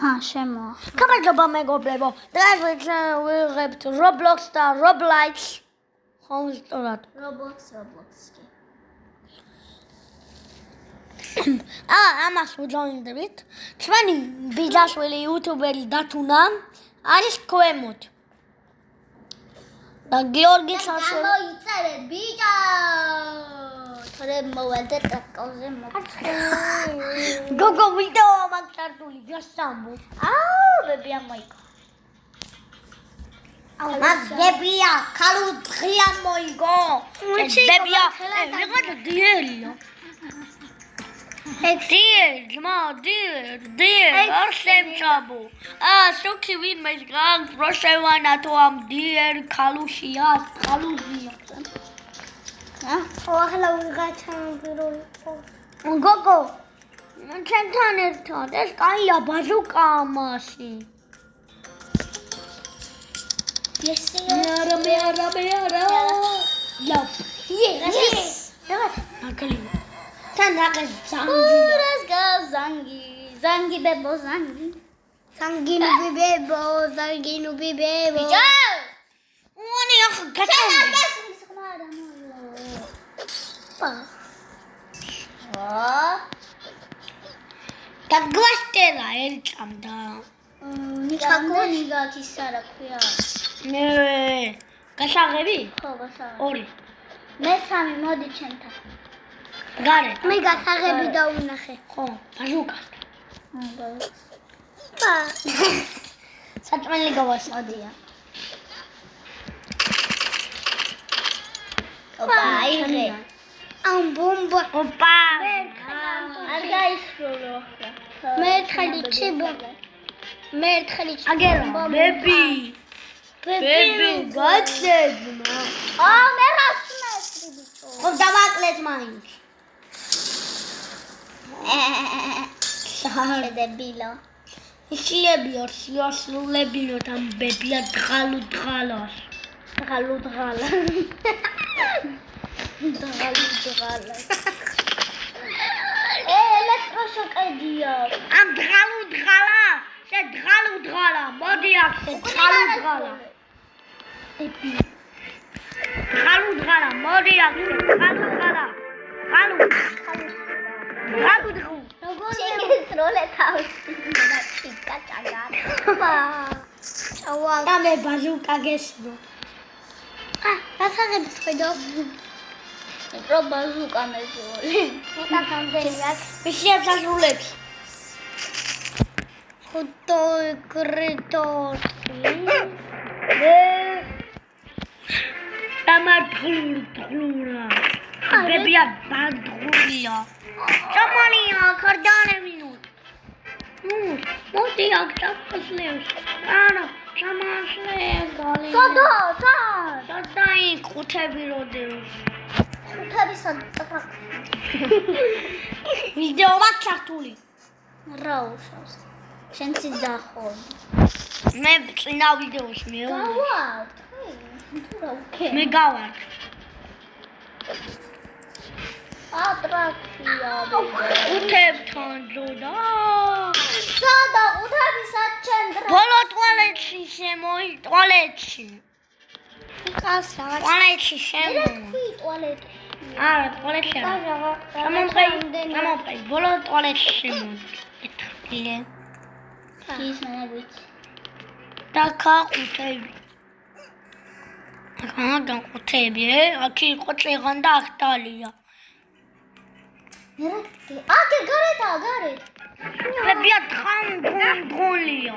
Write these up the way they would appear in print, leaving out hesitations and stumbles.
შემო. გამარჯობა მეგობრებო. დღეს ვიღებთ Roblox და Roblox. ხომ სწორად. Roblox-ი. ამას ვუძონდებით. ჩვენი ბიძაშვილი იუთუბერი დათუნა არის ქვემოთ. და გიორგი საშუალო მოიწერეთ ბიჭო. თორე მოვედე ტრაკტორზე მოხდა. გოგო ვიდეო მაგჭართული გასამბო. ბებია მოიგო. ბებია ქალუ დღია მოიგო. ბებია ვიღაც დიერია. Dear, არ შემჭაბო. შოქი ვინმე გაგროშევანა თუ ამ dear ქალუშიას, ქალუზია. ახლა ვიღაცა პირო. გოგო, ჩემთან ერთად ეს კაია ბაზუკა ამაში. მეარა. Yep. Yes. აკალი. თან დაგეს ზანგი ბებო ზანგი. ზანგინუ ბებო. ბიჭო! უანი ახლა გაწევდი. დაგგვასტერა ერჭამდა. ჩაგონი გაქის არა ქვია. მე გასაღები? ხო, გასაღები. ორი. მესამე მოდი ჩემთან. გარე. მე გასაღები დაუნახე. ხო, ბაზუკა. პა. საჭმელი გავასადია. ოპა, აიღე. ამ ბომბა. ოპა. არ გაისროლო ახლა. მერთხელი ჩიბო. აგერა, ბები. ბები, გაცეძმა. მე რასმესრი ბიჭო. ხო, დავაკლეთ მაინც. შედებილო. ისიებიო, სიოსულებიო там ბებია დღალუდღალას. დღალუდღალა. ელექტროშოკედია. ამ დღალუდღალა, შე დღალუდღალა, მოდი აქ დღალუდღალა. დღალუდღალა, მოდი აქ დღალუდღალა. დღალუდღუ. შეგესროლე თავში. ჩიკა ჩაგარ. ჩავა. და მე ბაზუკა გესრო. გასაღებს ხედო. პრო ბაზუკა მეზოლი. ცოტა სამზელიაკ. მიშიებს ასრულებს. ხუთო კრიტორი. დამართხლურა. ბებია ბადღულია. ჩამალია კარდანევინოთ. მოდი აქ ჩამასლევს. არა, ჩამასლევ გალი. სადაი ხუთები როდეოს. ხუთები სადაა. ვიდეო მაქვს რა უშავს. შენ ციდახო. მე წინა ვიდეოს მეორე. გავარ. თუ რა უკე. მე გავარ. ატრაქცია. უთებთან ძოდა. სადა უთები საჩენდრა. ბოლო ტუალეტში შემოი ტუალეტში. კასა. ტუალეტში შემო. კი ტუალეტი. არა, ტუალეტში. ჩამომყე. ბოლო ტუალეტში შემო. ეთქილე. ის მანაგვით. და ხუთები. და ხუთები, აქ იყო წეღან და ახტალია. აკე გარეთ. ბებია დღანდრონდროლია.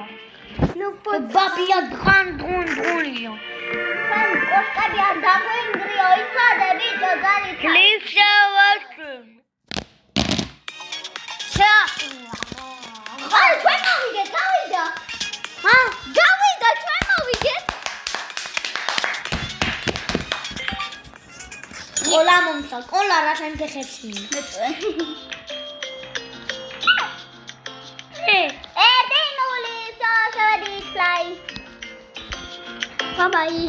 ბაბია დღანდრონდროლია. სამ კოშკები არ დაგვენგრიო, იცოდე ბიჭო ძალიან. გლიფსავაშენ. აი ჩვენ მოვიგეთ, გავიდა. გავიდა ჩვენ მოვიგეთ. ყოლა მომცა, ყოლა რა შემთხვევაში. მეწვე. დინული შევედით ფლაი. ბაი.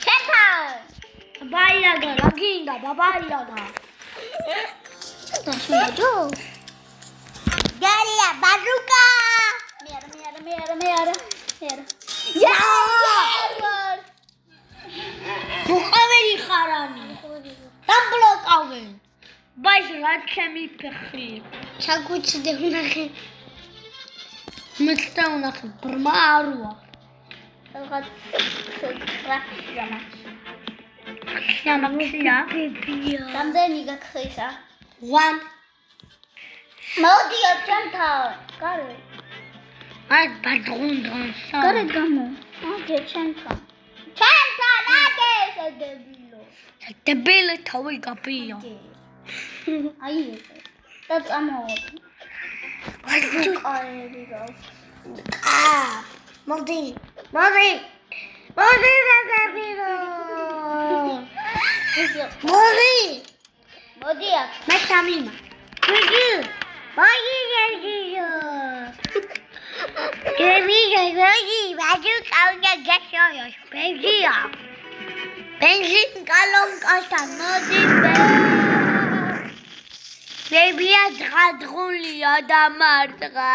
ჩეთან. ბაიაგა, რა გინდა, ბაბაიაგა. დაშმეჯო. Garia, bazooka! მოყავენი ხარანი დაბლოკავენ ბაჟ რა ჩემი ფეხი ჩაგუჩდე უნახე მეც უნახე ბრმა არვა რაღაც ხრახშია შემახსია ბებია რამდენი გაქრისა 1 მოდი ჩემთან გარე აი ბადღუნდანსა გარეთ გამო მოდი ჩემთან ადი შედებილო დებილე თავი გაბია აი და წამოვიდი აი გავს მოდი დებილო მოდი აქ მე სამიმა გიგი ვაჯუ კაუნდა გაშოიოს ბენზია ბენზინ კალონკასთან მოდი ბებია დღადღულია და მარტყა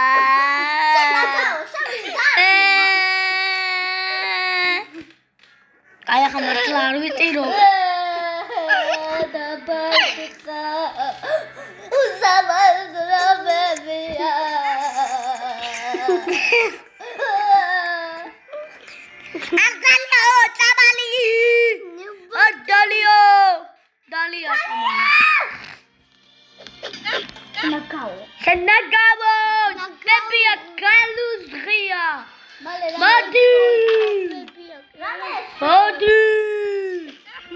აი ახლა მართლა არ ვიტირო და ბარტყა უსამაზრო ბებია Dalia, come on. ნაგაო Senagabo, baby, a galuzria. მალე Madi, Madi,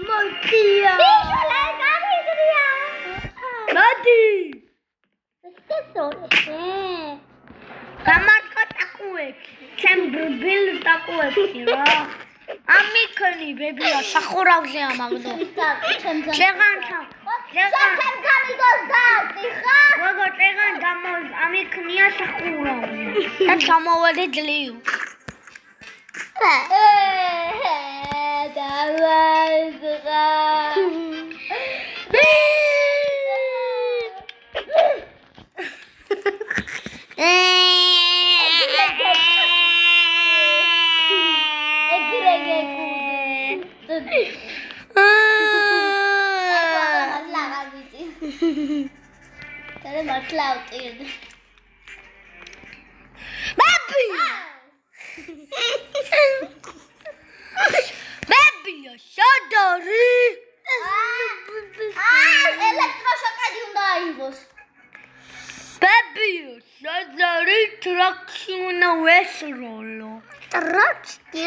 Madia, ბიჭולה გამიგრია Madi. ესეო Kamarka takuek, Chamberbil takuek, Amikani, baby, a sakuravze amagdo. Chegancha. ჩემთან გამიგოს დაიხა როგორ წეგან გამო ამიქნია სახურავი და ჩამოვედი ძლივ დავაზღა ეგრეგე კუდი Tare matla utirde. Baby! Baby, shadari! Elektroshokadi unda aivos. Baby, shadari traksiuna vesrolo. Traki.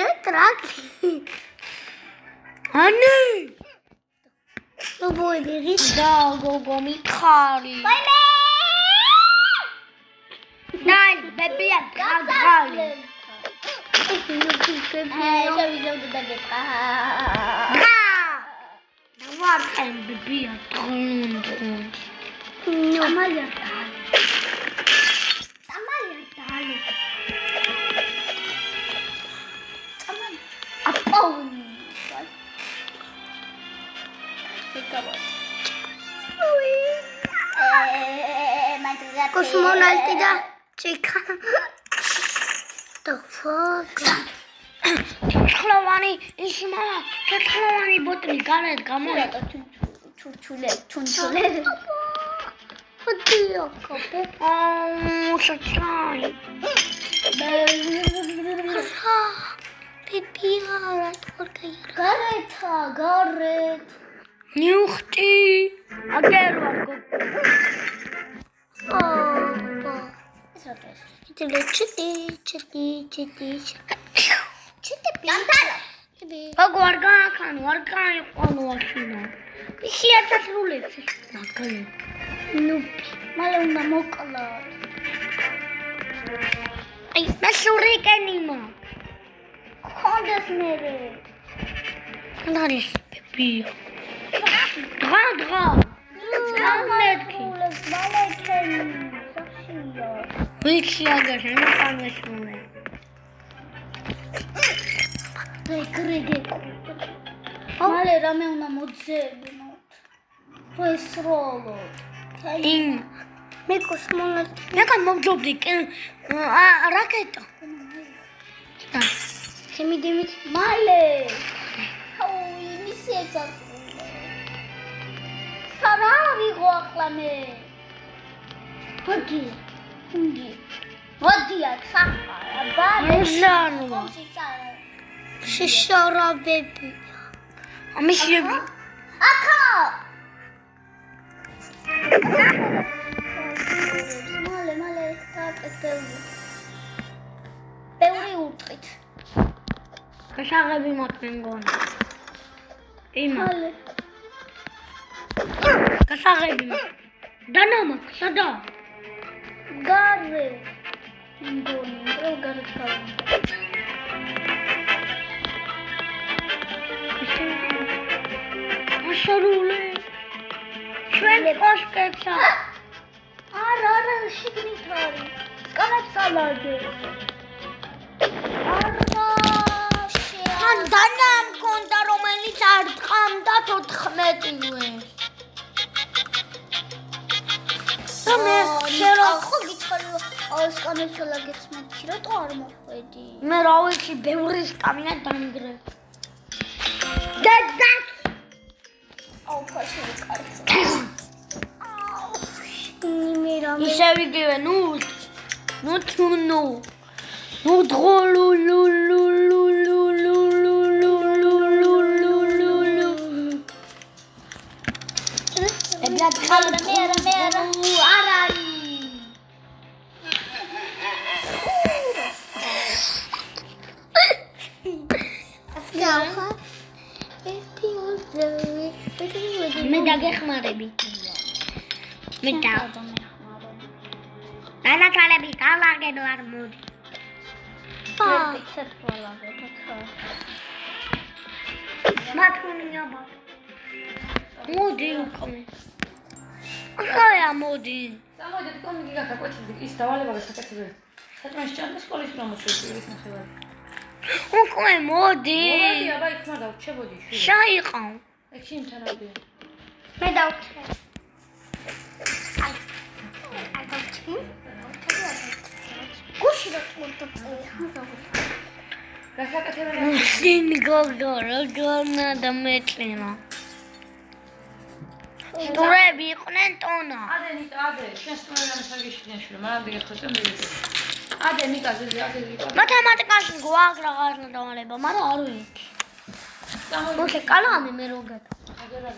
Ani! Nu boi Da, gogo mikari. Baby! Nein, baby, gagari. Essa visão do bebê. Давай, baby, трунду. Amalia dali. Apauni. Cosmonauti da chica. The fuck? Tlawani, isma, tlawani botni galet gamoy. Chunchule. Oddio, capo. Oh, sachai. Pipia, Garret. Nuchti. Agero. Agora quando aquilo. E se é tasrulete? Naquele. Nupi. Mala una mocala. Ai, mas sorri que anima. Condas mere. Naris, bebê. Dra. Which lager? I don't know which one. Male rame una mozzebino. Poi srolo. In. Me cosmonauti. Neka moglo blik. Raketa. შემიდემით. მალე. აუ, იმისი ეცაც. სარა ვიღო ახლა მე. მოდი. მოდია ხახარა, ბაბე. მზანვა. შეშორაბები. ამისები. აკა. მალე დაკეთებული. ბევრი უტყით. გასაღები მოწმენ გონა. იმა. მალე. გასაღები. დანამა, სადა? გარე. ინდონი, რო გარე თავი. ასარული. ჩვენ პოსკეცა. არა, შიგნით არის. სკამებს ალაგე. ან დანა მქონდა რომელიც არ თყამდა 14-ვე. და მე ხო გითხარი სკამებს ალაგეც მეთქი რატო არ მოხვედი? მე რა ვიცი ბევრი სკამია დაინგრე. და აუ ფაშილი კარგი. მე რა ისე ვიგივე ნუ ებრად ხალე მე არა. არ არის. მე დაგეხმარები. მე და ანაკალები გავაგენო არ მოდი. მათუნია ბა. მოდი უკმე. აია მოდი. სამოდით კომიგი გაკეთდი ის დავალება გასაკეთებია. საჭმეში ჭამდა სკოლის რომ მოშვიდე ის ნახევარი. უკმე მოდი. მოდი აბა იქ მარ დავჩებოდი შვილი. შაიყავ. ეგ შინთანავია. მე დავწერ. გუში რა თქმა გასაკეთებია. შინ გოგო როგორ და მეწინა. სტურები იყვნენ ტონა. ადე შენ სტუმრიანის აგიშინე შვილი მანამდე გეხოცენ მიგიწევ. ადე ნიკაზე მათემატიკაში გვაგრა ღარნა დავალება, მაგრამ არ ვიცი. სამოდით მოხე კალამი მე როგეთ. აგერა